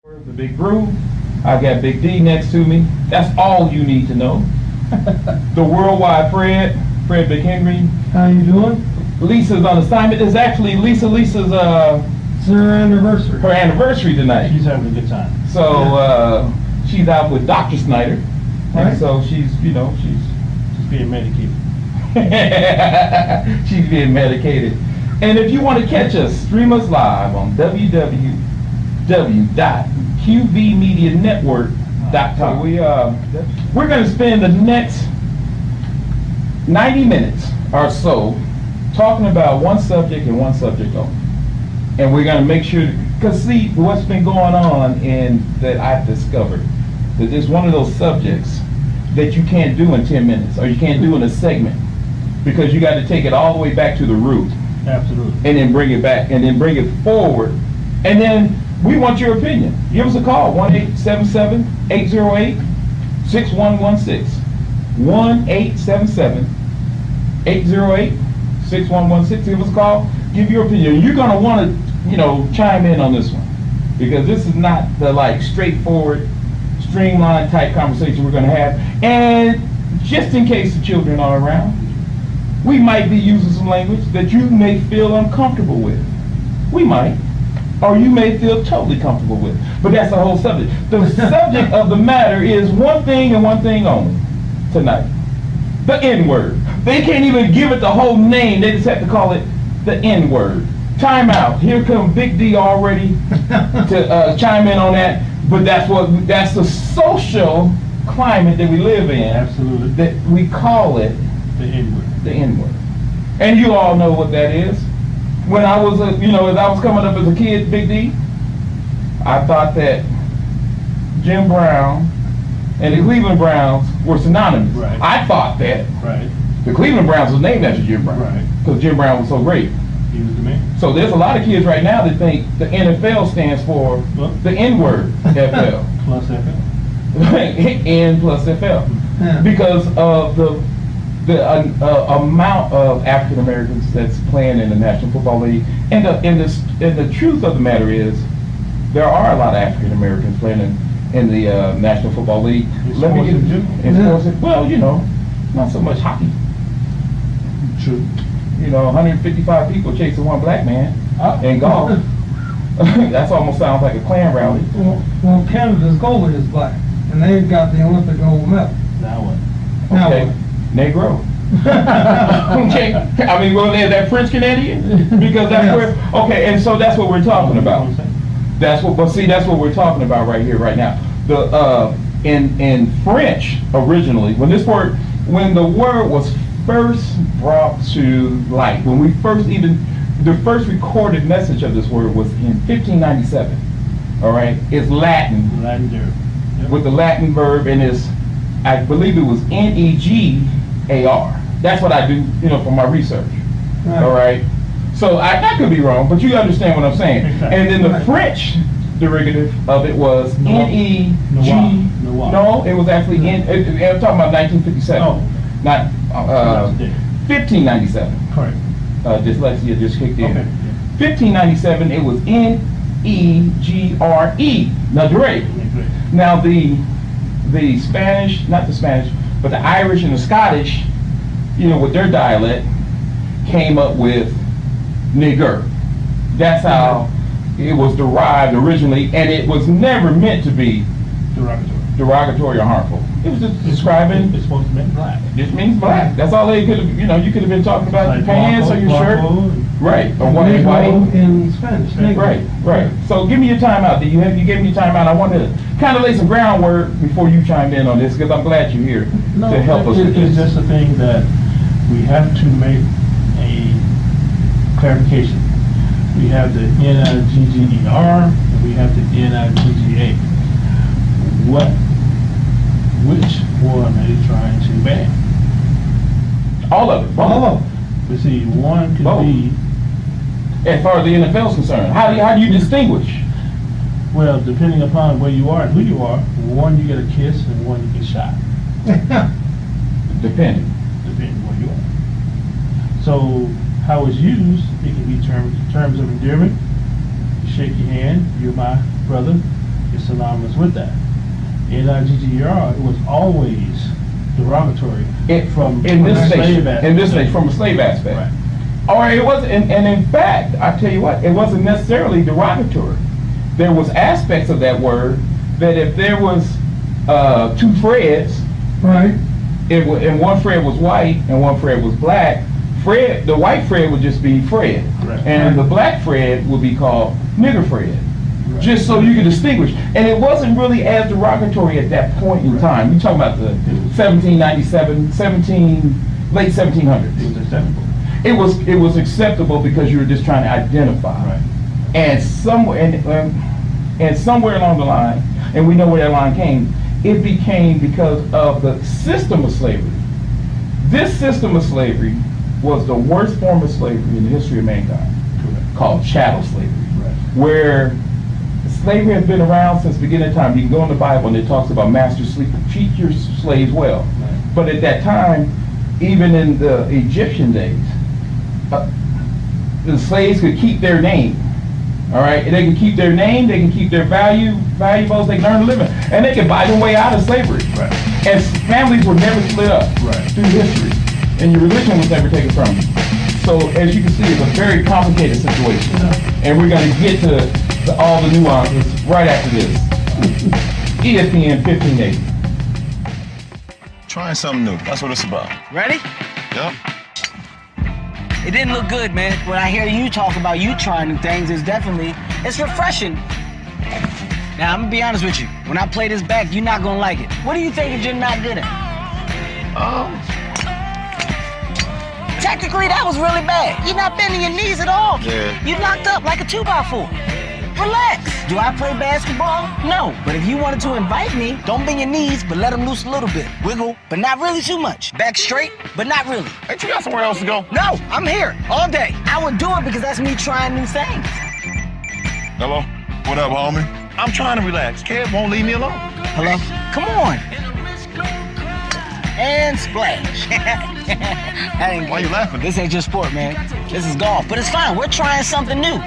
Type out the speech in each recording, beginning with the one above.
The Big Brew. I got Big D next to me. That's all you need to know. The worldwide Fred Big Henry. How you doing? Lisa's on assignment. It's actually Lisa's It's her anniversary. her anniversary tonight. She's having a good time. So she's out with Dr. Snyder. Right. And so she's She's being medicated. she's being medicated. And if you want to catch us, stream us live on www.qvmedianetwork.com. We're going to spend the next 90 minutes or so talking about one subject and one subject only. And we're going to make sure, because see, what's been going on and that I've discovered, that there's one of those subjects that you can't do in 10 minutes or you can't do in a segment, because you got to take it all the way back to the root. Absolutely. And then bring it back, and then bring it forward. And then we want your opinion. Give us a call, 1-877-808-6116. 1-877-808-6116. Give us a call, give your opinion. You're gonna wanna, chime in on this one. Because this is not the straightforward, streamlined type conversation we're gonna have. And just in case the children are around, we might be using some language that you may feel uncomfortable with. We might. Or you may feel totally comfortable with. But that's the whole subject. The subject of the matter is one thing and one thing only tonight. The N-word. They can't even give it the whole name. They just have to call it the N-word. Time out. Here come Big D already to chime in on that. But that's the social climate that we live in. Absolutely. That we call it The N-word. the N-word. And you all know what that is. When I was, as I was coming up as a kid, Big D, I thought that Jim Brown and the Cleveland Browns were synonymous. Right. I thought that Right. the Cleveland Browns was named after Jim Brown. Right. Because Jim Brown was so great. He was the man. So there's a lot of kids right now that think the NFL stands for the N-word, FL. Plus FL. N plus FL. Yeah. Because of the amount of African Americans that's playing in the National Football League, and the truth of the matter is, there are a lot of African Americans playing in the National Football League. Well, not so much hockey. True. 155 people chasing one black man in golf. That's almost sounds like a Klan rally. Well, Canada's goalie is black, and they've got the Olympic gold medal. Now what? Now Okay. what? Negro. Okay. I mean, well, is that French Canadian? Because that's Yes. okay, and so that's what we're talking about. That's what we're talking about right here, right now. The in French originally, when the word was first brought to light, the first recorded message of this word was in 1597. All right, it's Latin. Latin verb. Yep. With the Latin verb, and I believe it was Negar. That's what I do, for my research. Right. All right. So I could be wrong, but you understand what I'm saying. Exactly. And then the Right. French derivative of it was Noir. Neg. Noir. No, it was actually I'm talking about 1957. Oh. Not Not today. 1597. Correct. Dyslexia just kicked in. Okay. 1597. It was Negre. Now, Drake. Great. Now the Spanish, not the Spanish, but the Irish and the Scottish, with their dialect, came up with nigger. That's how it was derived originally, and it was never meant to be derogatory or harmful. It was just describing, It's supposed to mean black. it just means black. That's all they could have, you could have been talking about your Like pants or your shirt. Right, or white. Negro in Spanish. Negro. Right. So give me your time out. You gave me your time out. I want to kind of lay some groundwork before you chimed in on this, because I'm glad you're here to help us with It's this. just a thing that we have to make a clarification. We have the Nigger and we have the Nigga. Which one are you trying to ban? All of it. All of them. But see, one could Both. be, As far as the NFL is concerned, how do you distinguish? well, depending upon where you are and who you are, one you get a kiss and one you get shot. Depending. Depending where you are. So how it's used, it can be terms of endearment. You shake your hand, you're my brother, is synonymous with that. N-I-G-G-E-R, it was always derogatory from in this slave nation, aspect. from a slave aspect. Right. Or it wasn't, and in fact, I tell you what, it wasn't necessarily derogatory. There was aspects of that word that if there was two Freds, Right. and one Fred was white and one Fred was black, the white Fred would just be Fred, Correct. and the black Fred would be called nigger Fred. Right. Just so you can distinguish. And it wasn't really as derogatory at that point in time. You're talking about the 1797, late 1700s. It was acceptable. It was acceptable because you were just trying to identify. Right. And somewhere along the line, and we know where that line came, it became because of the system of slavery. This system of slavery was the worst form of slavery in the history of mankind, Correct. called chattel slavery, Right. where slavery has been around since the beginning of time. You can go in the Bible and it talks about master treat your slaves well. Right. But at that time, even in the Egyptian days, the slaves could keep their name. All right, they can keep their name, they can keep their valuables, they can earn a living, and they can buy their way out of slavery. Right. And families were never split up Right. through history, and your religion was never taken from you. So as you can see, it's a very complicated situation, and we're going to get to all the nuances right after this. ESPN 1580. Trying something new. That's what it's about. Ready? Yep. It didn't look good, man. When I hear you talk about you trying new things, it's refreshing. Now, I'm gonna be honest with you. When I play this back, you're not gonna like it. What do you think that you're not good at? Technically, that was really bad. You're not bending your knees at all. Yeah. You knocked up like a 2x4. Relax. Do I play basketball? No. But if you wanted to invite me, don't bend your knees, but let them loose a little bit. Wiggle, but not really too much. Back straight, but not really. Ain't you got somewhere else to go? No, I'm here all day. I would do it because that's me trying new things. Hello? What up, homie? I'm trying to relax. Kev won't leave me alone. Hello? Come on. And splash. Why you laughing? This ain't just sport, man. This is golf, but it's fine. We're trying something new.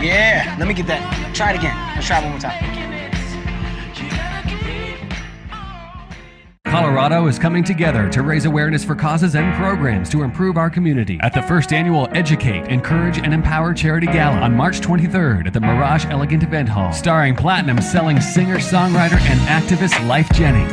Yeah, let me get that. Try it again. Let's try it one more time. Colorado is coming together to raise awareness for causes and programs to improve our community at the first annual Educate, Encourage, and Empower Charity Gala on March 23rd at the Mirage Elegant Event Hall, starring platinum-selling singer, songwriter, and activist Life Jennings.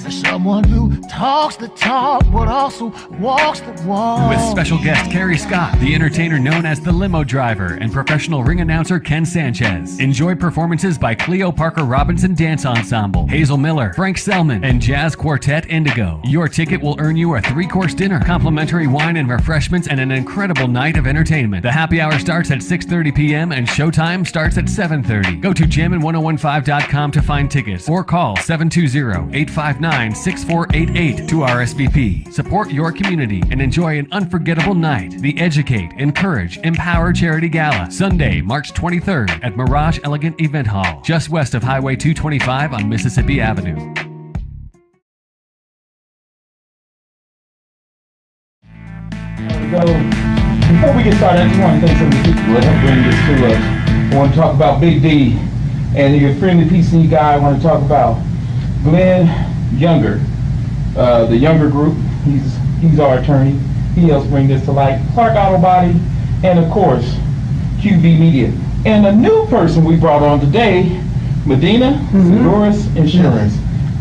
Someone who talks the talk but also walks the walk. With special guest Carrie Scott, the entertainer known as the Limo Driver, and professional ring announcer Ken Sanchez. Enjoy performances by Cleo Parker Robinson Dance Ensemble, Hazel Miller, Frank Selman, and Jazz Quartet Indigo. Your ticket will earn you a 3-course dinner, complimentary wine and refreshments, and an incredible night of entertainment. The happy hour starts at 6:30 p.m. and showtime starts at 7:30. Go to jammin1015.com to find tickets or call 720-859-6488 to RSVP. Support your community and enjoy an unforgettable night. The Educate, Encourage, Empower Charity Gala, Sunday, March 23rd at Mirage Elegant Event Hall, just west of Highway 225 on Mississippi Avenue. So, before we get started, I just want to thank some of the people that helped bring this to us. I want to talk about Big D and your friendly PC guy. I want to talk about Glenn Younger, the Younger Group. He's our attorney. He helps bring this to light. Clark Auto Body, and of course, QB Media. And a new person we brought on today, Medina Seguros Insurance.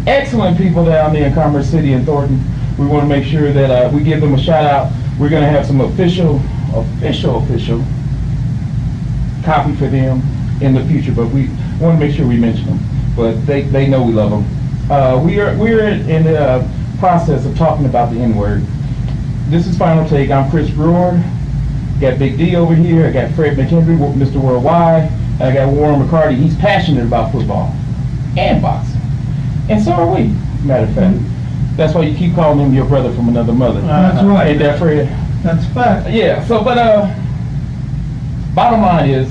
Excellent people down there in Commerce City and Thornton. We want to make sure that we give them a shout out. We're going to have some official copy for them in the future, but we want to make sure we mention them. But they know we love them. We're in the process of talking about the N-word. This is Final Take. I'm Chris Brewer. Got Big D over here. I got Fred McHenry, Mr. Worldwide. And I got Warren McCarty. He's passionate about football and boxing. And so are we, matter of fact. That's why you keep calling him your brother from another mother. That's right. Ain't that, Fred? That's fact. Yeah, so, but bottom line is,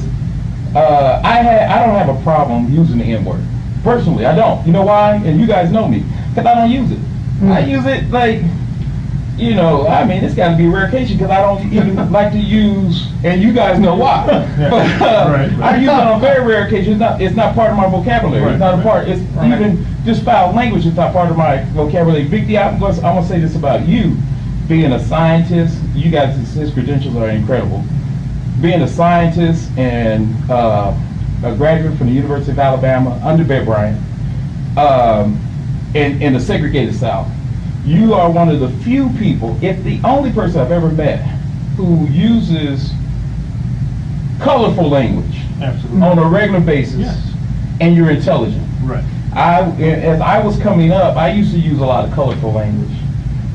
I don't have a problem using the N-word. Personally, I don't. You know why? And you guys know me. Because I don't use it. I use it like you know, I mean, it's got to be a rare occasion because I don't even like to use, and you guys know why. But I use it on very rare occasions. It's not part of my vocabulary. It's not a part. It's even just foul language is not part of my vocabulary. Big D, I'm going to say this about you, being a scientist. You guys, his credentials are incredible. Being a scientist and a graduate from the University of Alabama, under Bear Bryant, in the segregated South. You are one of the few people, if the only person I've ever met, who uses colorful language on a regular basis, and you're intelligent. Right. As I was coming up, I used to use a lot of colorful language,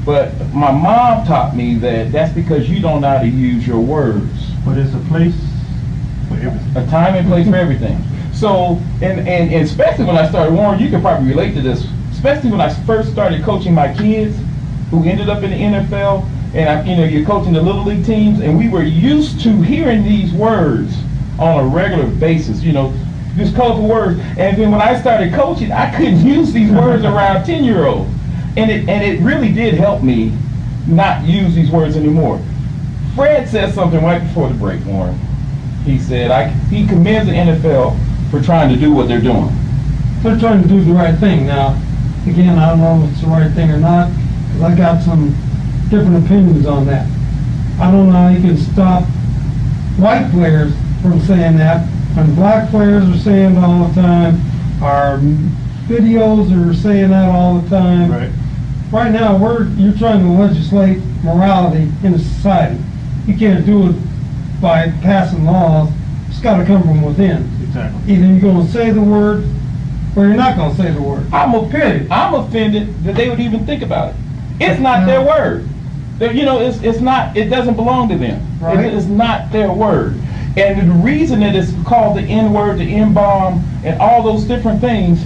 but my mom taught me that that's because you don't know how to use your words. But there's a place for everything. A time and place for everything. So, and especially when I started, Warren, you can probably relate to this, especially when I first started coaching my kids who ended up in the NFL, and you're coaching the little league teams, and we were used to hearing these words on a regular basis, these colorful words. And then when I started coaching, I couldn't use these words around 10-year-olds. And it really did help me not use these words anymore. Fred said something right before the break, Warren. He said, he commends the NFL for trying to do what they're doing. They're trying to do the right thing. Now, again, I don't know if it's the right thing or not, because I got some different opinions on that. I don't know how you can stop white players from saying that when black players are saying it all the time, our videos are saying that all the time. Right. Right now, you're trying to legislate morality in a society. You can't do it by passing laws. It's got to come from within. Exactly. Either you're going to say the word, or you're not going to say the word. I'm offended that they would even think about it. It's not their word. It's not. It doesn't belong to them. Right. It is not their word. And the reason that it's called the N-word, the N-bomb, and all those different things,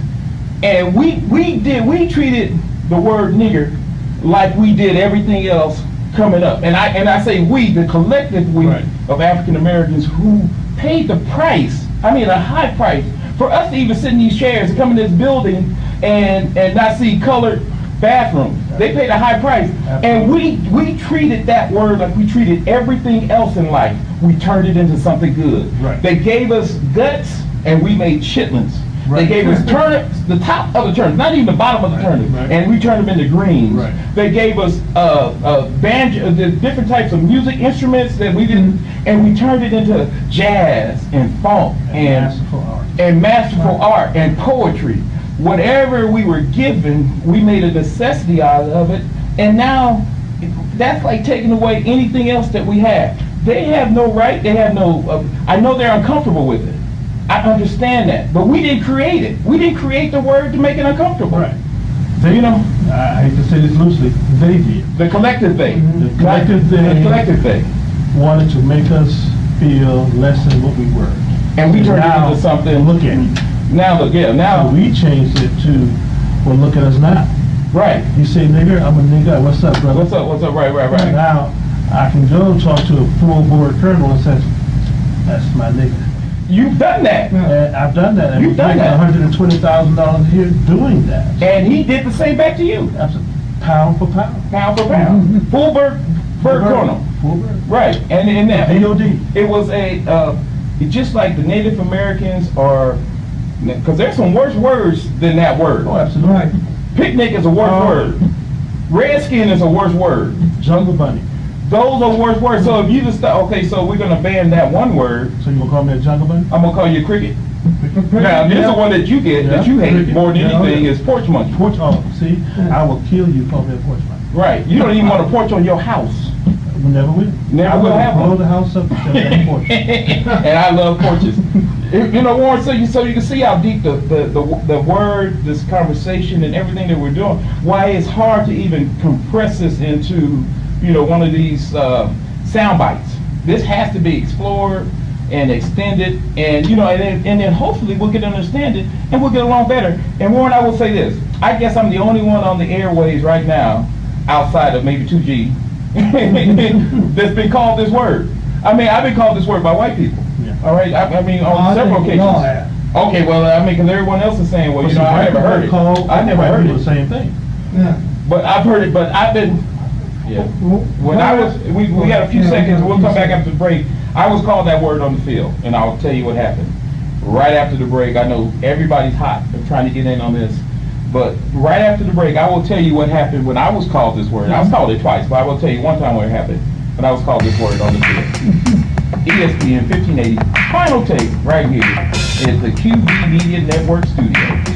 and we treated the word nigger like we did everything else coming up. And I say we, the collective we of African Americans who paid the price, a high price, for us to even sit in these chairs and come in this building and not see colored bathrooms. They paid a high price. Absolutely. And we treated that word like we treated everything else in life. We turned it into something good. Right. They gave us guts and we made chitlins. Right. They gave us turnips, the top of the turnips, not even the bottom of the turnip, and we turned them into greens. Right. They gave us banjo, the different types of music instruments that we didn't, and we turned it into jazz and funk and masterful art and poetry. Whatever we were given, we made a necessity out of it, and now that's like taking away anything else that we have. They have no right. They have no. I know they're uncomfortable with it. I understand that, but we didn't create it. We didn't create the word to make it uncomfortable. Right. I hate to say this loosely, they did. The collective thing. The collective thing. The collective thing. Wanted to make us feel less than what we were. And we turned it into something. Look at it. Now. So we changed it to, well, look at us now. Right. You say nigger, I'm a nigger. What's up, brother? What's up? Right. Now, I can go talk to a full-board colonel and say, that's my nigger. You've done that. And I've done that. And You've done that. $120,000 a year doing that. And he did the same back to you. Absolutely. Pound for pound. Pound for pound. Full bird colonel. Full bird. Right. And that DOD. It was just like the Native Americans are, because there's some worse words than that word. Oh, absolutely. Right. Picnic is a worse word. Redskin is a worse word. Jungle bunny. Those are worse words. So if you just thought, okay, so we're gonna ban that one word. So you gonna call me a jungle bunny? I'm gonna call you a cricket. Now this is the one that you get that you hate cricket. more than anything is porch monkey. See, I will kill you. Call me a porch monkey. Right. You don't even want a porch on your house. We never will. Never will have blow one. the house up and have a porch. And I love porches. Warren, so you can see how deep the word, this conversation, and everything that we're doing. Why it's hard to even compress this into one of these sound bites. This has to be explored and extended, and then hopefully we'll get to understand it and we'll get along better. And Warren, I will say this: I guess I'm the only one on the airways right now, outside of maybe 2G, that's been called this word. I've been called this word by white people. Yeah. All right. On several occasions. Okay. Well, because everyone else is saying, well, I never heard it. I never heard it. The same thing. Yeah. But I've heard it. But I've been. Yeah. When I was, we got a few seconds, we'll come back after the break. I was called that word on the field, and I'll tell you what happened. Right after the break, I know everybody's hot. They're trying to get in on this. But right after the break, I will tell you what happened when I was called this word. I was called it twice, but I will tell you one time what happened when I was called this word on the field. ESPN 1580, final take right here is the QV Media Network Studios.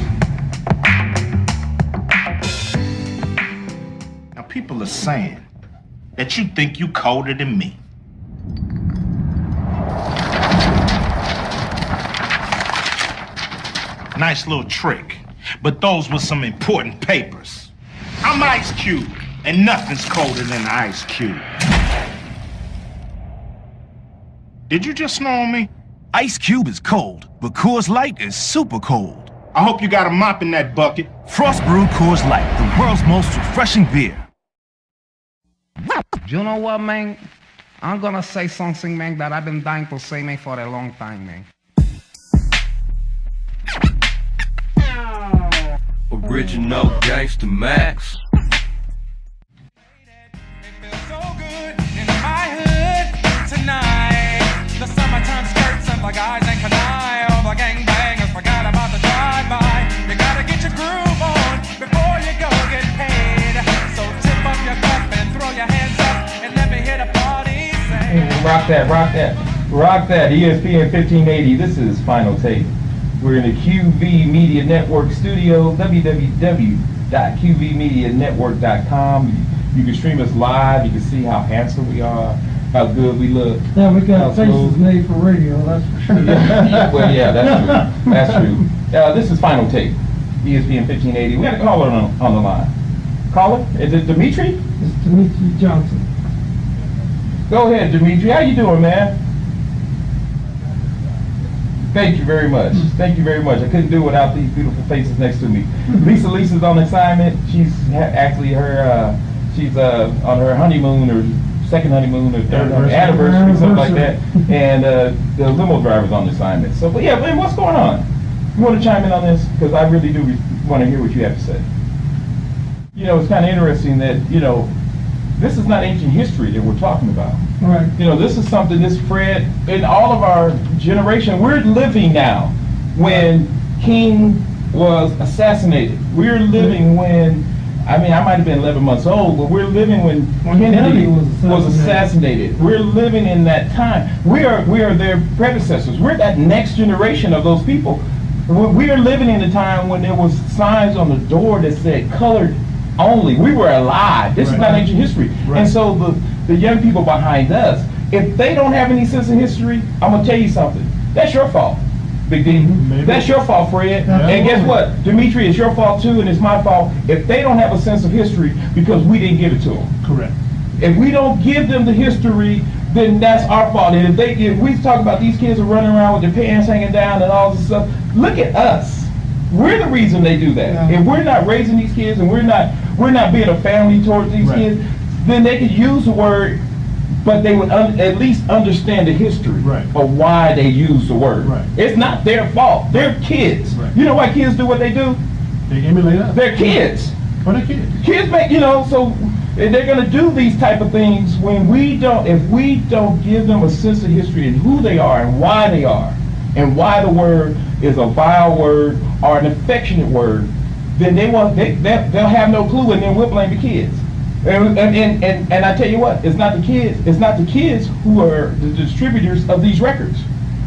Now people are saying that you think you colder than me. Nice little trick, but those were some important papers. I'm Ice Cube, and nothing's colder than Ice Cube. Did you just snow on me? Ice Cube is cold, but Coors Light is super cold. I hope you got a mop in that bucket. Frost brewed Coors Light, the world's most refreshing beer. You know what, man? I'm gonna say something, man, that I've been dying to say, man, for a long time, man. Original Gangsta Max. So good in my hood tonight. The summertime skirts and the guys ain't canine. All the gangbangers forgot about the drive-by. You gotta get your groove on before you go get paid. So tip up your cup and throw your hands up and let me hear the party say. Rock that, rock that, rock that. ESPN 1580, this is Final Take. We're in the QV Media Network studio, www.qvmedianetwork.com. You can stream us live. You can see how handsome we are, how good we look. Yeah, we got faces made for radio, that's for sure. Well, yeah, that's true. That's true. This is Final Take, ESPN 1580. We got a caller on the line. Caller? Is it Dimitri? It's Dimitri Johnson. Go ahead, Dimitri. How you doing, man? Thank you very much. Thank you very much. I couldn't do it without these beautiful faces next to me. Lisa's on assignment. She's actually she's on her honeymoon or second honeymoon or third anniversary, something like that. And the limo driver's on assignment. So, but yeah, man, what's going on? You want to chime in on this? Because I really do want to hear what you have to say. You know, it's kind of interesting that, you know, this is not ancient history that we're talking about. Right. You know, this is something that's spread in all of our generation. We're living now when King was assassinated. We're living when, I mean, I might have been 11 months old, but we're living when Kennedy was assassinated. We're living in that time. We are their predecessors. We're that next generation of those people. We are living in a time when there was signs on the door that said colored only. We were alive. This is not ancient history. And so the young people behind us, if they don't have any sense of history, I'm going to tell you something. That's your fault, Big D. That's your fault, Fred. And guess what? Dimitri, it's your fault too, and it's my fault if they don't have a sense of history because we didn't give it to them. Correct. If we don't give them the history, then that's our fault. And if we talk about these kids are running around with their pants hanging down and all this stuff, look at us. We're the reason they do that. If we're not raising these kids and we're not being a family towards these kids, then they could use the word, but they would at least understand the history of why they use the word. It's not their fault. They're kids. You know why kids do what they do? They emulate us. They're kids. What are kids? Kids make, you know, so they're going to do these type of things when if we don't give them a sense of history and who they are and why they are and why the word is a vile word or an affectionate word, then they'll have no clue, and then we'll blame the kids. And I tell you what, it's not the kids who are the distributors of these records.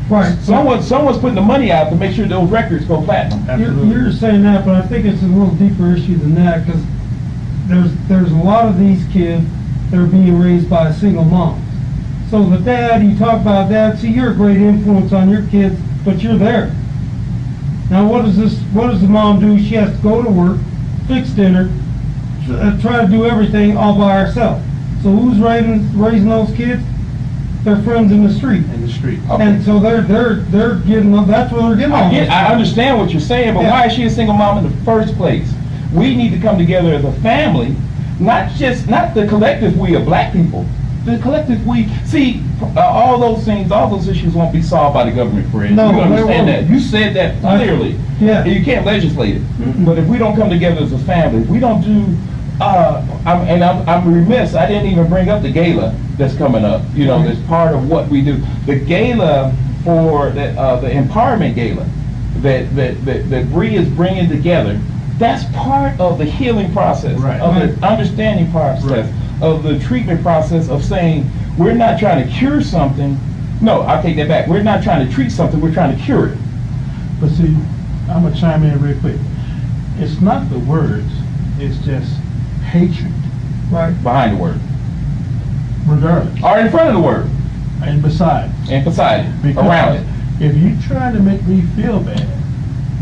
Right. Someone's putting the money out to make sure those records go platinum. You're saying that, but I think it's a little deeper issue than that, because there's a lot of these kids that are being raised by a single mom. So the dad, you talk about that, see, you're a great influence on your kids, but you're there. Now what does the mom do? She has to go to work, fix dinner, try to do everything all by herself. So who's raising those kids? Their friends in the street. Okay. And so they're getting, that's where they're getting all this. I understand what you're saying, but why is she a single mom in the first place? We need to come together as a family, not the collective we of black people. The collective we, see, all those things, all those issues won't be solved by the government, Fred. No, you understand that. You said that clearly. Yeah. You can't legislate it. But if we don't come together as a family, if we don't do I'm remiss, I didn't even bring up the gala that's coming up, you know, that's part of what we do. The gala for the empowerment gala that Bree is bringing together, that's part of the healing process, of the understanding process, of the treatment process of saying, we're not trying to cure something. No, I'll take that back. We're not trying to treat something, we're trying to cure it. But see, I'm gonna chime in real quick. It's not the words, it's just hatred. Right. Behind the word. Regardless. Or in front of the word. And beside. And beside it. Because around it. If you try to make me feel bad,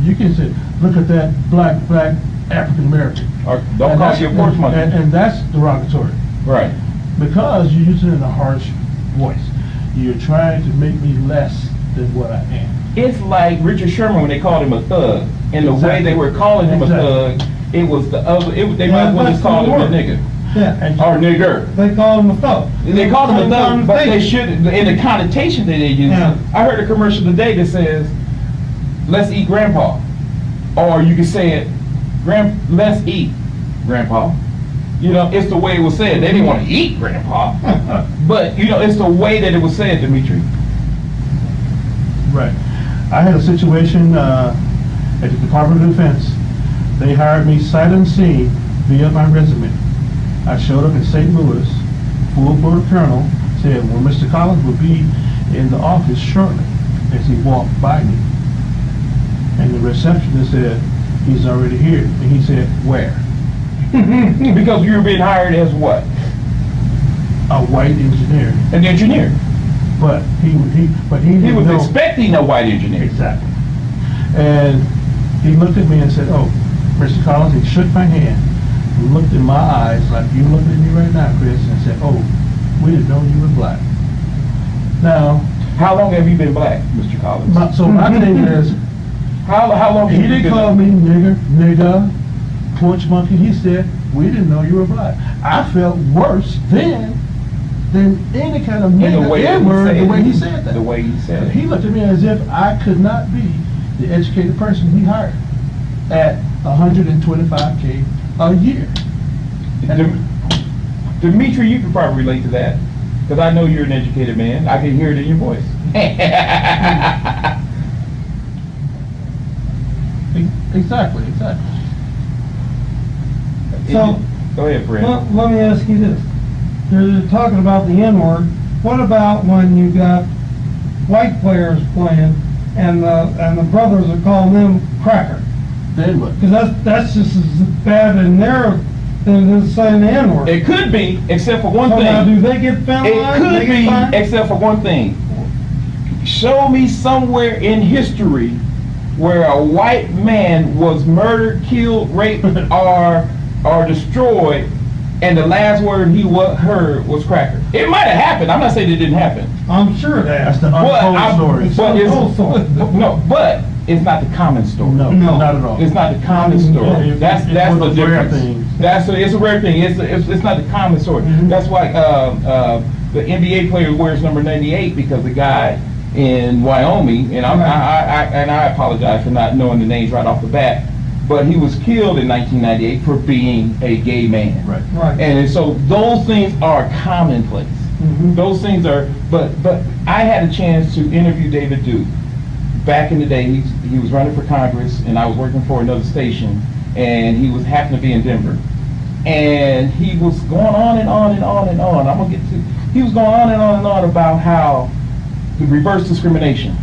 you can say, look at that black African American. Or don't call you a porch monkey. And that's derogatory. Right. Because you're using it in a harsh voice. You're trying to make me less than what I am. It's like Richard Sherman when they called him a thug. And the way they were calling him a thug, it was the other, they might as well just call him a nigga. Yeah. Or nigger. They call him a thug. They called him a thug, but they should, in the connotation that they use. Yeah. I heard a commercial today that says, let's eat grandpa. Or you can say it, let's eat grandpa. You know, it's the way it was said. They didn't want to eat grandpa. But, you know, it's the way that it was said, Dimitri. Right. I had a situation at the Department of Defense. They hired me sight unseen via my resume. I showed up in St. Louis, full-board colonel, said, well, Mr. Collins will be in the office shortly, as he walked by me. And the receptionist said, he's already here. And he said, where? Because you were being hired as what? A white engineer. An engineer. But he was expecting a white engineer. Exactly. And he looked at me and said, oh, Mr. Collins, he shook my hand, looked in my eyes like you're looking at me right now, Chris, and said, oh, we didn't know you were black. Now, how long have you been black, Mr. Collins? So my thing is, how long he didn't call me nigga, porch monkey. He said, we didn't know you were black. I felt worse then than any kind of nigga N-word, the way he said that. The way he said it. He looked at me as if I could not be the educated person he hired at $125K a year. Dimitri, you can probably relate to that, because I know you're an educated man. I can hear it in your voice. Exactly. So, go ahead, Fred. Let me ask you this. You're talking about the N-word. What about when you got white players playing and the brothers are calling them cracker? Then what? Because that's just as bad in there than saying the N-word. It could be, except for one thing. Now, do they get penalized? It could be, except for one thing. Show me somewhere in history where a white man was murdered, killed, raped, or destroyed, and the last word he heard was cracker. It might have happened. I'm not saying it didn't happen. I'm sure that's the untold story. But it's not the common story. No, not at all. It's not the common story. That's the difference. It's a rare thing. It's not the common story. Mm-hmm. That's why the NBA player wears number 98, because the guy in Wyoming, and I apologize for not knowing the names right off the bat, but he was killed in 1998 for being a gay man. Right. And so those things are commonplace. Mm-hmm. Those things are, but I had a chance to interview David Duke. Back in the day, he was running for Congress, and I was working for another station, and he happened to be in Denver. And he was going on and on and on and on. He was going on and on and on about how the reverse discrimination.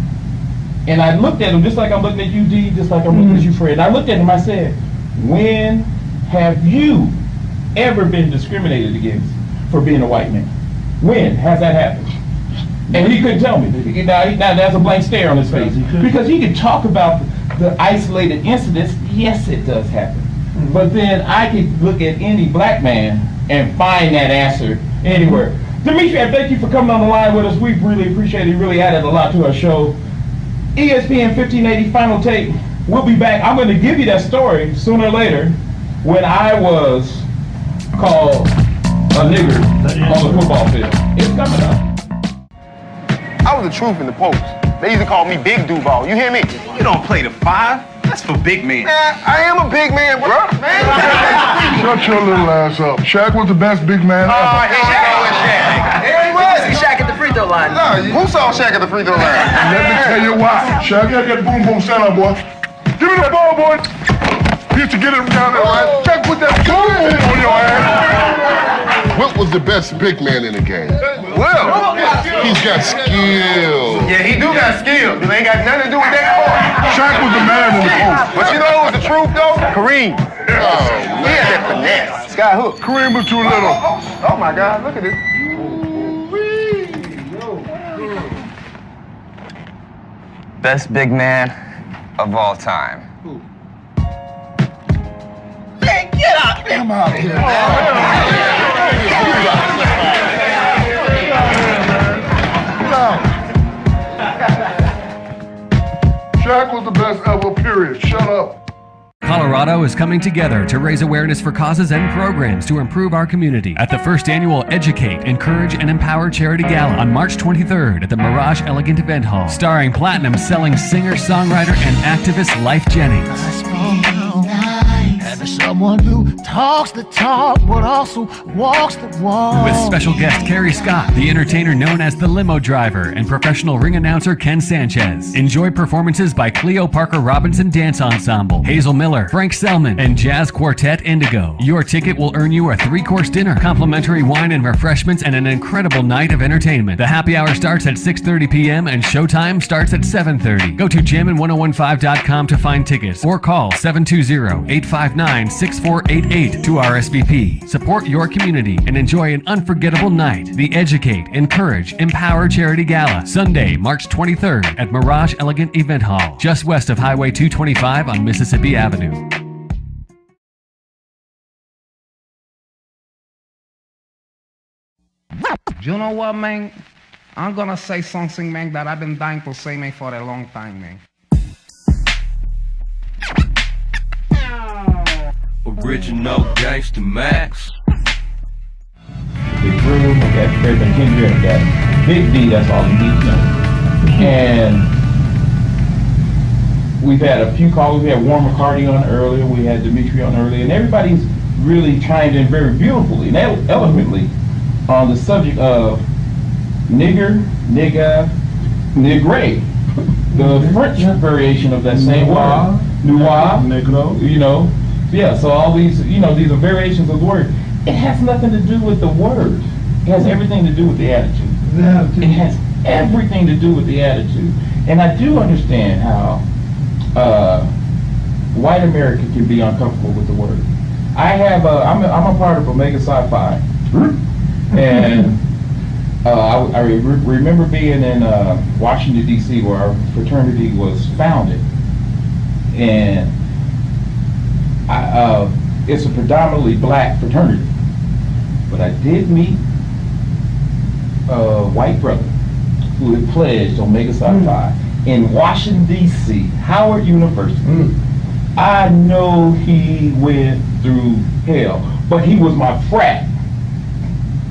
And I looked at him just like I'm looking at you, D, just like I'm looking at you, Fred. And I looked at him, I said, when have you ever been discriminated against for being a white man? When has that happened? And he couldn't tell me. Now there's a blank stare on his face. Because he could talk about the isolated incidents. Yes, it does happen. But then I could look at any black man and find that answer anywhere. Dimitri, thank you for coming on the line with us. We really appreciate it. You really added a lot to our show. ESPN 1580 Final Take. We'll be back. I'm going to give you that story sooner or later when I was called a nigger on the football field. It's coming up. I was the truth in the post. They used to call me Big Duval. You hear me? You don't play the 5. It's for big men. I am a big man, bro. Man. Shut your little ass up. Shaq was the best big man ever. Oh, here we go with Shaq. Here he was. See Shaq at the free throw line. No, who saw Shaq at the free throw line? Let me tell you why. Shaq, you get boom boom stand up, boy. Give me that ball, boy. You used to get him down there, right? Shaq put that boom boom on your ass. Wilt was the best big man in the game. Will? He's got skill. Yeah, he do got skill. It ain't got nothing to do with that court. Shaq was the man in the post. But you know what was the truth, though? Kareem. Oh, He had that finesse. Sky hook. Kareem was too little. Oh my God, look at this. Best big man of all time. Hey, get out! Get him out of here. Shaq was the best ever, period. Shut up. Colorado is coming together to raise awareness for causes and programs to improve our community at the first annual Educate, Encourage, and Empower Charity Gala on March 23rd at the Mirage Elegant Event Hall, starring platinum-selling singer, songwriter, and activist Life Jennings. Having someone who talks the talk but also walks the walk. With special guest Carrie Scott, the entertainer known as the Limo Driver, and professional ring announcer Ken Sanchez. Enjoy performances by Cleo Parker Robinson Dance Ensemble, Hazel Miller, Frank Selman, and Jazz Quartet Indigo. Your ticket will earn you a 3-course dinner, complimentary wine and refreshments, and an incredible night of entertainment. The happy hour starts at 6:30 p.m. and showtime starts at 7:30. Go to jammin1015.com to find tickets or call 720-859-6488 to RSVP. Support your community and enjoy an unforgettable night. The Educate, Encourage, Empower Charity Gala, Sunday, March 23rd at Mirage Elegant Event Hall, just west of Highway 225 on Mississippi Avenue. You know what, man? I'm gonna say something, man, that I've been dying to say, man, for a long time, man. Original Gangsta Max. Big room, we got everything Kendrick, we got Big D, that's all you need to know. And we've had a few callers. We had Warren McCarty on earlier, we had Dimitri on earlier, and everybody's really chimed in very beautifully and eloquently on the subject of nigger, nigga, nigre. The French variation of that same word. Noir, Negro. you know. Yeah, so all these, you know, these are variations of the word. It has nothing to do with the word. It has everything to do with the attitude. It has everything to do with the attitude. And I do understand how white America can be uncomfortable with the word. I'm a part of Omega Psi Phi. And I remember being in Washington, D.C., where our fraternity was founded. And it's a predominantly black fraternity. But I did meet a white brother who had pledged Omega Psi Phi in Washington, D.C., Howard University. I know he went through hell, but he was my frat.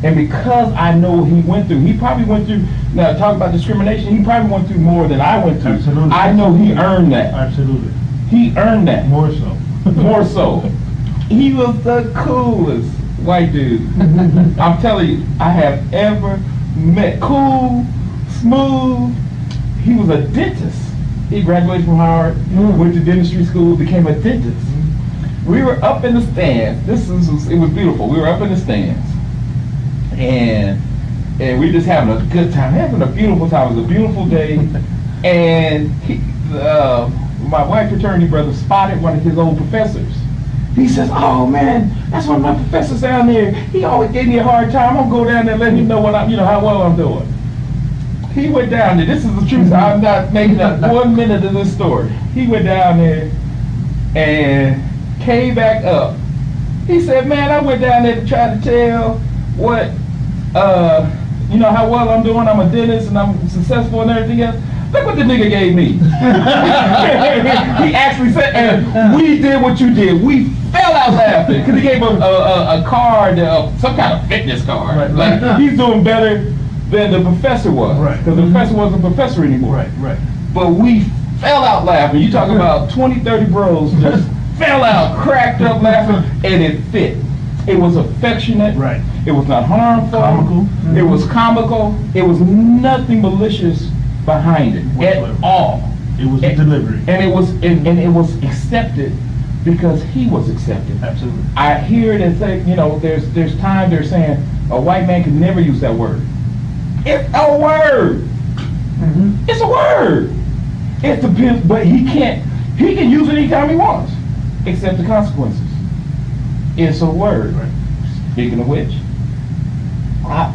And because I know he went through, he probably went through, now talk about discrimination, he probably went through more than I went through. Absolutely. I know he earned that. Absolutely. He earned that. More so. More so. He was the coolest white dude I'm telling you, I have ever met. Cool, smooth. He was a dentist. He graduated from Howard, went to dentistry school, became a dentist. We were up in the stands. It was beautiful. We were up in the stands. And we were just having a good time, having a beautiful time. It was a beautiful day. And my white fraternity brother spotted one of his old professors. He says, "Oh man, that's one of my professors down there. He always gave me a hard time. I'm gonna go down there and let him know what how well I'm doing." He went down there. This is the truth. I'm not making up 1 minute of this story. He went down there and came back up. He said, "Man, I went down there to try to tell what, how well I'm doing. I'm a dentist and I'm successful and everything else. Look what the nigga gave me." He actually said, and we did what you did. We fell out laughing because he gave a card, some kind of fitness card. Right. Like he's doing better than the professor was. Right. Because the professor wasn't a professor anymore. Right. But we fell out laughing. You talk about 20, 30 bros just fell out, cracked up laughing, and it fit. It was affectionate. Right. It was not harmful. Comical. It was comical. It was nothing malicious behind it Whatsoever. at all. It was a delivery. And it was accepted because he was accepted. Absolutely. I hear it and say, you know, there's time they're saying a white man can never use that word. It's a word. It's a word. It depends, but he can use it anytime he wants, except the consequences. It's a word. Right. Speaking of which,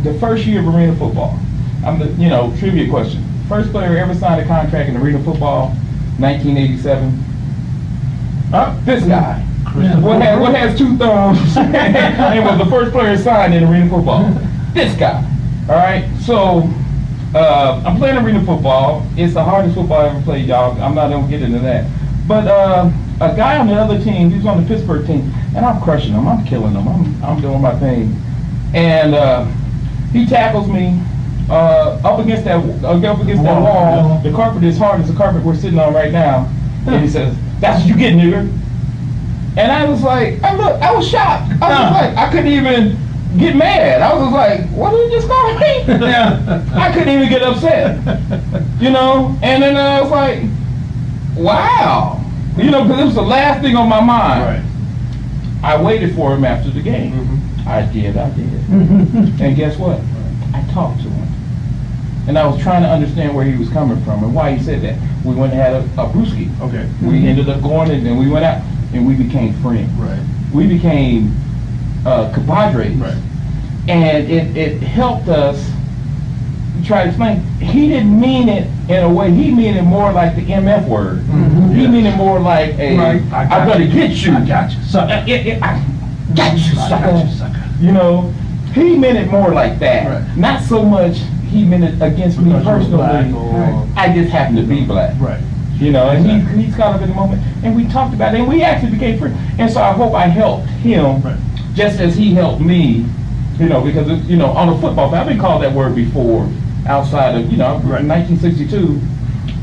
the first year of arena football, trivia question. First player ever signed a contract in arena football, 1987. This guy. What has two thumbs and was the first player signed in arena football. This guy. All right. So I'm playing arena football. It's the hardest football I ever played, y'all. I'm not gonna get into that. But a guy on the other team, he's on the Pittsburgh team, and I'm crushing him. I'm killing him. I'm doing my thing. And he tackles me up against that wall. The carpet is hard as the carpet we're sitting on right now. And he says, "That's what you get, nigger." And I was like, I was shocked. I was like, I couldn't even get mad. I was just like, what did you just call me? I couldn't even get upset. You know? And then I was like, wow. You know, because it was the last thing on my mind. Right. I waited for him after the game. I did. And guess what? I talked to him. And I was trying to understand where he was coming from and why he said that. We went and had a brewski. Okay. We ended up going and then we went out and we became friends. Right. We became compadres. Right. And it helped us try to explain. He didn't mean it in a way. He meant it more like the MF word. He meant it more like I'm going to get you. I got you, sucker. I got you, sucker. I got you, sucker. You know, he meant it more like that. Right. Not so much he meant it against me Because you were personally. black or- I just happened to be black. Right. You know, and he's caught up in the moment. And we talked about it, and we actually became friends. And so I hope I helped him just as he helped me, you know, because, you know, on the football field, I've been called that word before outside of, you know, 1962.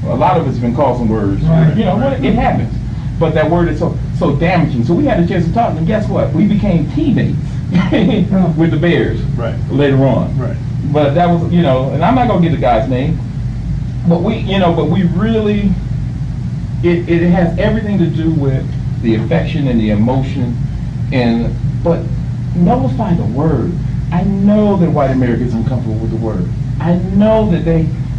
A lot of it's been called some words. You know, it happens. But that word is so damaging. So we had a chance to talk, and guess what? We became teammates with the Bears later on. Right. But that was, you know, and I'm not gonna get the guy's name, but we really, it has everything to do with the affection and the emotion, but nullify the word. I know that white America is uncomfortable with the word. I know that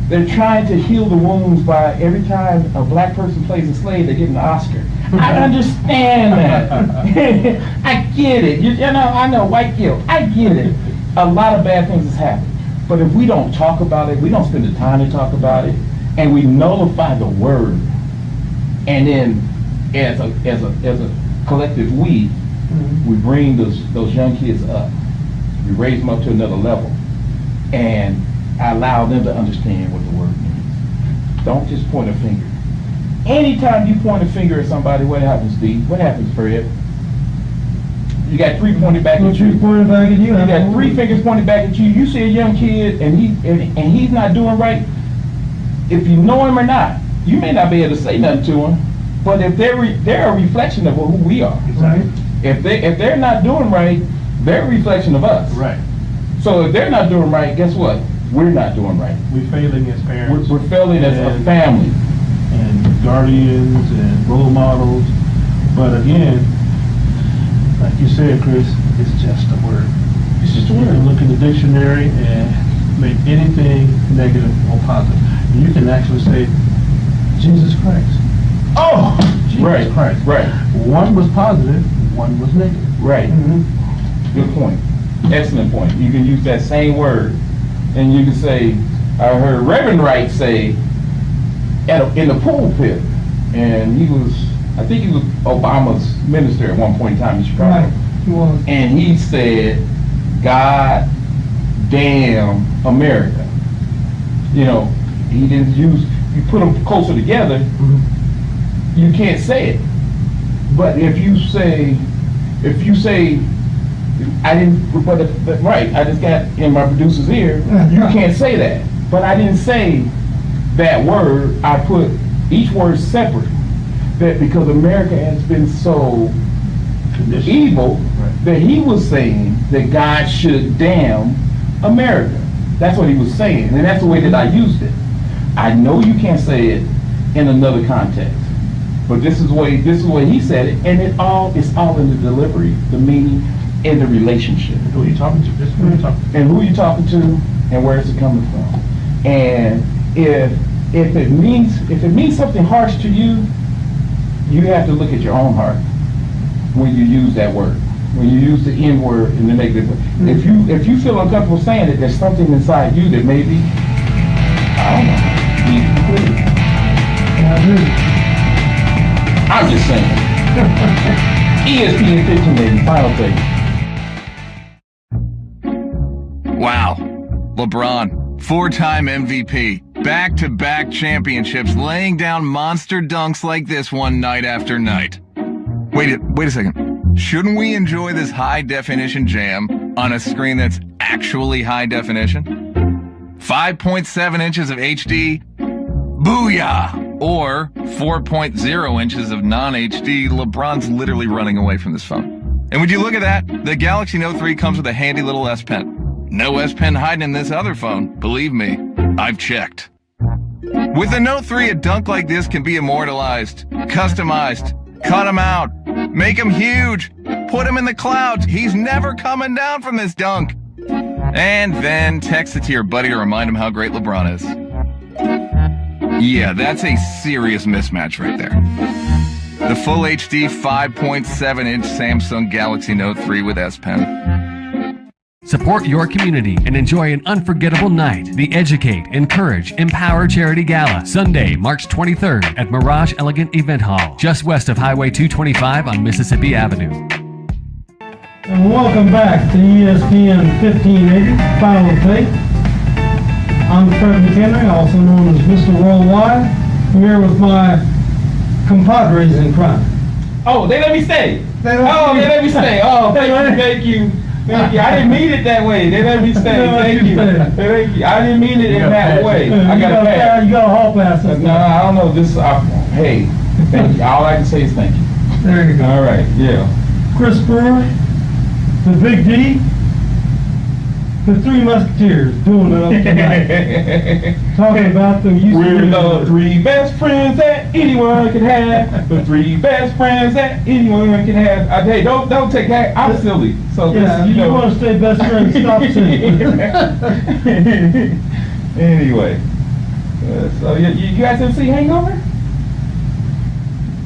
they're trying to heal the wounds by every time a black person plays a slave, they get an Oscar. I understand that. I get it. You know, I know white guilt. I get it. A lot of bad things has happened. But if we don't talk about it, we don't spend the time to talk about it, and we nullify the word, and then as a collective we bring those young kids up. We raise them up to another level, and allow them to understand what the word means. Don't just point a finger. Anytime you point a finger at somebody, what happens, Steve? What happens, Fred? You got three pointed back at you. Three pointed back at you. You got three fingers pointed back at you. You see a young kid and he's not doing right. If you know him or not, you may not be able to say nothing to him. But if they're a reflection of who we are. Exactly. If they're not doing right, they're a reflection of us. Right. So if they're not doing right, guess what? We're not doing right. We're failing as parents. We're failing as a family. And guardians and role models. But again, like you said, Chris, it's just a word. It's just a You word. can look in the dictionary and make anything negative or positive. You can actually say, Jesus Christ. Oh! Jesus Christ. Right. One was positive, one was negative. Right. Good point. Excellent point. You can use that same word, and you can say, I heard Reverend Wright say in the pulpit, and I think he was Obama's minister at one point in time in Chicago. Right. He was. And he said, God damn America. You know, he didn't use, you put them closer together, you can't say it. But if you say, I didn't, but right, I just got in my producer's ear, you can't say that. But I didn't say that word, I put each word separate. That because America has been so evil, that he was saying that God should damn America. That's what he was saying, and that's the way that I used it. I know you can't say it in another context, but this is the way he said it, and it's all in the delivery, the meaning, and the relationship. Who are you talking to? Just who are you talking to? And who you talking to, and where is it coming from? And if it means something harsh to you, you have to look at your own heart when you use that word. When you use the N word in the negative way. If you feel uncomfortable saying it, there's something inside you that maybe, I don't know, needs to be cleared. I'm just saying. ESPN 1580, final thing. Wow. LeBron, 4-time MVP, back-to-back championships, laying down monster dunks like this one night after night. Wait a second. Shouldn't we enjoy this high-definition jam on a screen that's actually high definition? 5.7 inches of HD, booyah! Or 4.0 inches of non-HD, LeBron's literally running away from this phone. And would you look at that? The Galaxy Note 3 comes with a handy little S Pen. No S Pen hiding in this other phone, believe me, I've checked. With the Note 3, a dunk like this can be immortalized, customized, cut him out, make him huge, put him in the clouds. He's never coming down from this dunk. And then text it to your buddy to remind him how great LeBron is. Yeah, that's a serious mismatch right there. The full HD 5.7-inch Samsung Galaxy Note 3 with S Pen. Support your community and enjoy an unforgettable night. The Educate, Encourage, Empower Charity Gala, Sunday, March 23rd at Mirage Elegant Event Hall, just west of Highway 225 on Mississippi Avenue. And welcome back to ESPN 1580, Final Take. I'm Fred McHenry, also known as Mr. Worldwide. I'm here with my compadres in crime. Oh, they let me stay. They let me stay. Oh, thank you. Thank you. I didn't mean it that way. They let me stay. Thank you. Thank you. I didn't mean it in that way. I got a pass. You got a hall pass. No, I don't know. Hey, thank you. All I can say is thank you. There you go. All right. Yeah. Chris Brewer, the Big D, the Three Musketeers doing it up tonight. Talking about the We're the three best friends that anyone can have. The three best friends that anyone can have. Hey, don't take that. I'm silly. So yeah, this, you want to stay best friends, stop singing. Anyway, so you guys ever see Hangover?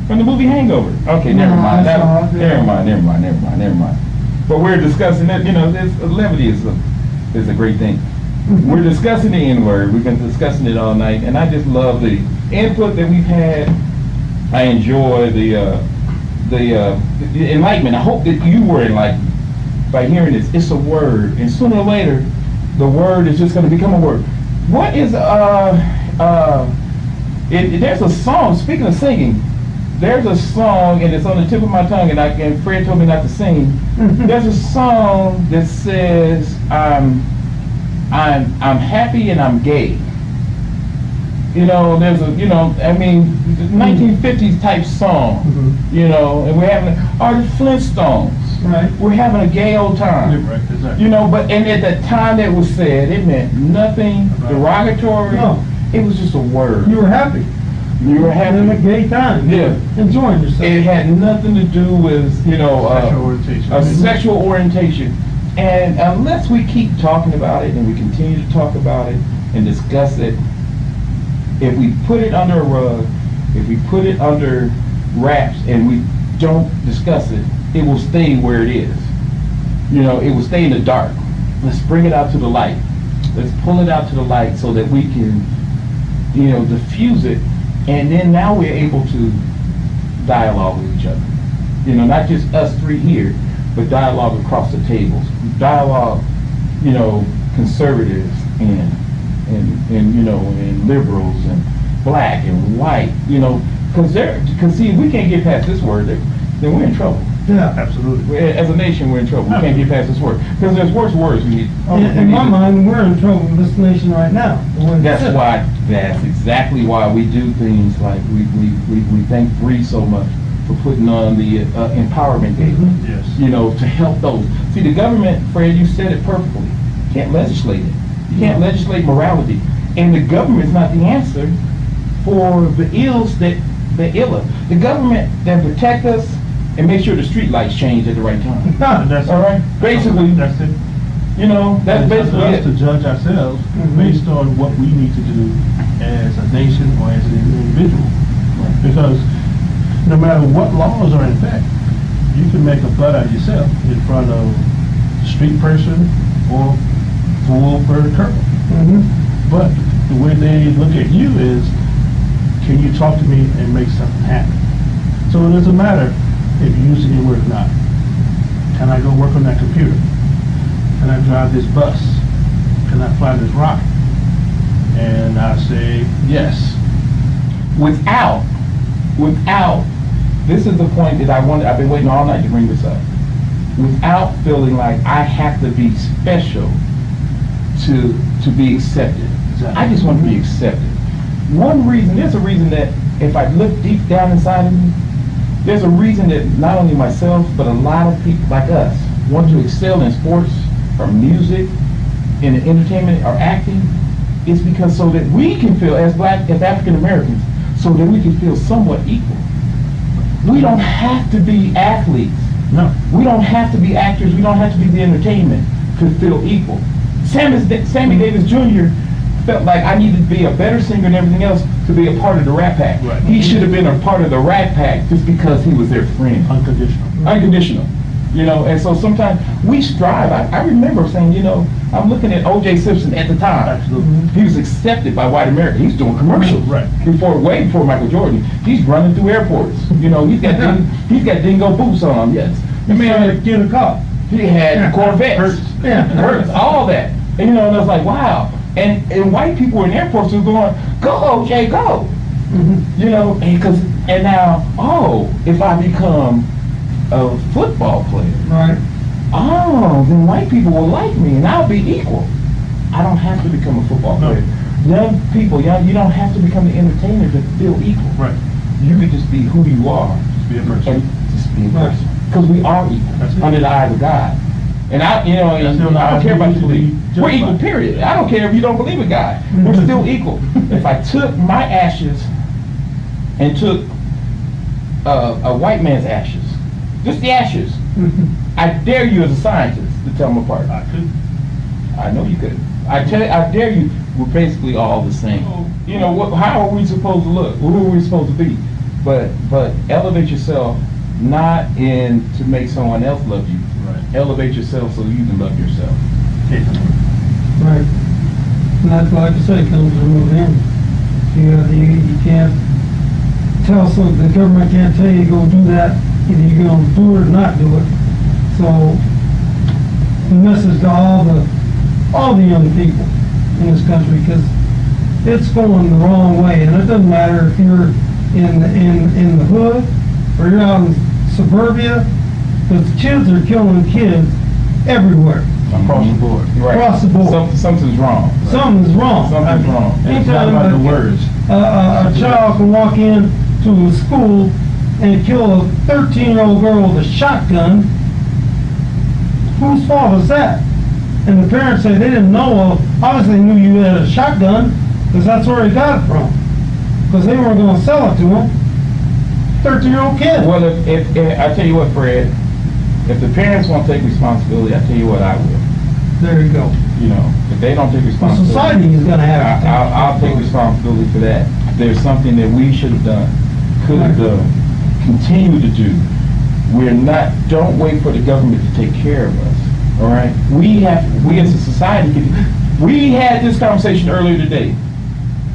From the movie Hangover. Okay, never mind. Never mind. But we're discussing it. You know, this levity is a great thing. We're discussing the N-word. We've been discussing it all night, and I just love the input that we've had. I enjoy the enlightenment. I hope that you were enlightened by hearing this. It's a word, and sooner or later, the word is just going to become a word. What is there's a song. Speaking of singing, there's a song, and it's on the tip of my tongue, and Fred told me not to sing. There's a song that says, I'm happy and I'm gay. You know, there's a, 1950s type song, and we're having, the Flintstones. Right. We're having a gay old time. Yeah, right, exactly. And at the time that was said, it meant nothing derogatory. No. It was just a word. You were happy. You were having a gay time. Yeah. Enjoying yourself. It had nothing to do with, sexual orientation. And unless we keep talking about it and we continue to talk about it and discuss it, if we put it under a rug, if we put it under wraps and we don't discuss it, it will stay where it is. It will stay in the dark. Let's bring it out to the light. Let's pull it out to the light so that we can, diffuse it. And then now we're able to dialogue with each other. Not just us three here, but dialogue across the tables. Dialogue, conservatives and liberals and black and white, because see, if we can't get past this word, then we're in trouble. Yeah. Absolutely. As a nation, we're in trouble. We can't get past this word. Because there's worse words we need. In my mind, we're in trouble in this nation right now. That's exactly why we do things like we thank Bree so much for putting on the empowerment day. Yes. You know, to help those. See, the government, Fred, you said it perfectly. You can't legislate it. You can't legislate morality. And the government's not the answer for the ills that ill us. The government that protect us and make sure the street lights change at the right time. That's all right. Basically, that's it. You know, that's basically us it. to judge ourselves based on what we need to do as a nation or as an individual. Right. Because no matter what laws are in effect, you can make a butt out of yourself in front of a street person or full-bird colonel. But the way they look at you is, can you talk to me and make something happen? So it doesn't matter if you use any word or not. Can I go work on that computer? Can I drive this bus? Can I fly this rocket? And I say yes. Without, this is the point that I've been waiting all night to bring this up. Without feeling like I have to be special to be accepted. Exactly. I just want to be accepted. There's a reason that if I look deep down inside of me, there's a reason that not only myself, but a lot of people like us want to excel in sports or music, in entertainment or acting. It's because so that we can feel as African Americans, so that we can feel somewhat equal. We don't have to be athletes. No. We don't have to be actors. We don't have to be the entertainment to feel equal. Sammy Davis Jr. felt like I needed to be a better singer and everything else to be a part of the Rat Pack. Right. He should have been a part of the Rat Pack just because he was their friend. Unconditional. You know, and so sometimes we strive. I remember saying, you know, I'm looking at O.J. Simpson at the time. Absolutely. He was accepted by white America. He's doing commercials. Right. Way before Michael Jordan. He's running through airports. You know, he's got dingo boots on. Yes. The man had to get a car. He had Corvettes. Hertz, all that. And, you know, and I was like, wow. And white people in airports were going, go OJ, go. You know, and now, if I become a football player, right? Then white people will like me and I'll be equal. I don't have to become a football player. Young people, you don't have to become the entertainer to feel equal. Right. You could just be who you are. Just be a person. And just be a person. Because we are equal under the eyes of God. And I don't care about your belief. We're equal, period. I don't care if you don't believe in God. We're still equal. If I took my ashes and took a white man's ashes, just the ashes, I dare you as a scientist to tell them apart. I could. I know you could. I dare you. We're basically all the same. You know, how are we supposed to look? Who are we supposed to be? But elevate yourself, not in to make someone else love you. Right. Elevate yourself so you can love yourself. Right. And that's like I say, comes from within. You can't tell the government can't tell you go do that. Either you're going to do it or not do it. So the message to all the young people in this country, because it's going the wrong way, and it doesn't matter if you're in the hood or you're out in suburbia, because kids are killing kids everywhere. Across the board. Right. Across the board. Something's wrong. Right. Something's wrong. Something's wrong. Anytime about the words. A child can walk in to a school and kill a 13-year-old girl with a shotgun, whose fault is that? And the parents say they didn't know obviously knew you had a shotgun, because that's where he got it from. Because they weren't going to sell it to him. 13-year-old kid. Well, if I tell you what, Fred, if the parents won't take responsibility, I tell you what, I will. There you go. You know, if they don't take responsibility, society is going to have to I'll take responsibility for that. There's something that we should have done, could have done, continue to do. Don't wait for the government to take care of us. All right? We as a society, we had this conversation earlier today.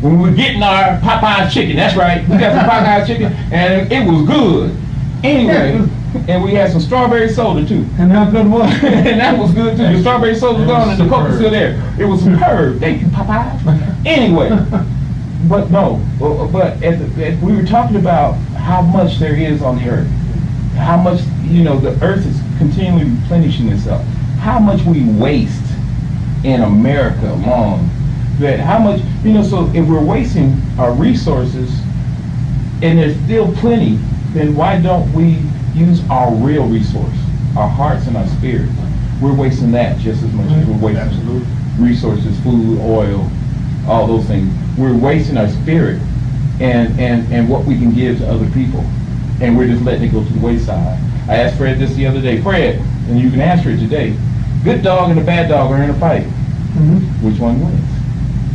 When we were getting our Popeye's chicken, that's right. We got some Popeye's chicken, and it was good. Anyway, and we had some strawberry soda too. And how good was it? And that was good too. The strawberry soda was gone and the Coke was still there. It was superb. Thank you, Popeye. Anyway, but no, but we were talking about how much there is on the earth. how much, the earth is continually replenishing itself. How much we waste in America alone. That how much, so if we're wasting our resources and there's still plenty, then why don't we use our real resource, our hearts and our spirits? We're wasting that just as much as we're wasting resources, food, oil, all those things. We're wasting our spirit and what we can give to other people. And we're just letting it go to the wayside. I asked Fred this the other day. Fred, and you can answer it today. Good dog and a bad dog are in a fight. Mm-hmm. Which one wins?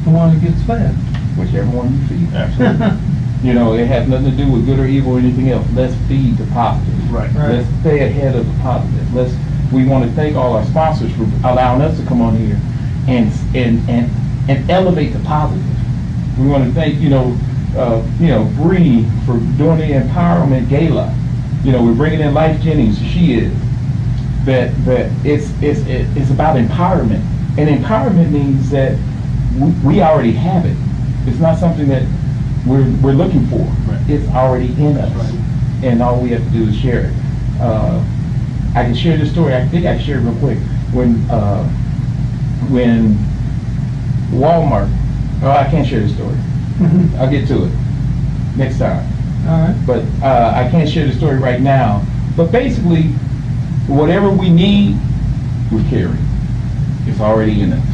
The one that gets fed. Whichever one you feed. Absolutely. It has nothing to do with good or evil or anything else. Let's feed the positive. Right. Let's stay ahead of the positive. We want to thank all our sponsors for allowing us to come on here and elevate the positive. We want to thank, Bree for doing the empowerment gala. We're bringing in Life Jennings. She is. That it's about empowerment. And empowerment means that we already have it. It's not something that we're looking for. Right. It's already in us. Right. And all we have to do is share it. I can share this story. I think I can share it real quick. When Walmart, I can't share the story. I'll get to it next time. All right. But I can't share the story right now. But basically, whatever we need, we carry. It's already in us.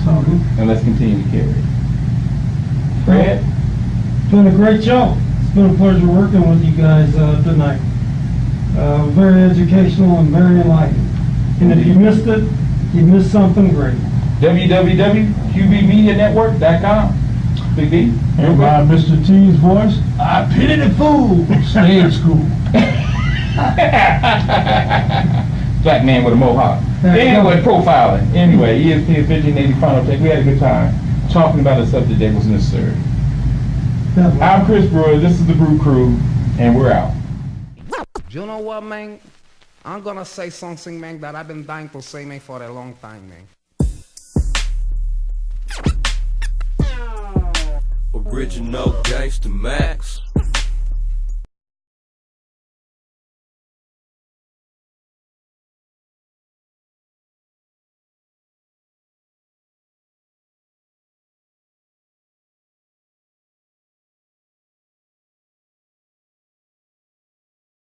And let's continue to carry it. Fred? It's been a great show. It's been a pleasure working with you guys tonight. Very educational and very enlightening. And if you missed it, you missed something great. www.qbmedianetwork.com. Big D. And by Mr. T's voice, I pity the fool. Stage school. Black man with a mohawk. Anyway, profiling. Anyway, ESPN 1580 Final Take. We had a good time talking about a subject that was necessary. I'm Chris Brewer. This is the Brew Crew, and we're out. You know what, man? I'm gonna say something, man, that I've been dying to say, man, for a long time, man. Original Gangsta Max.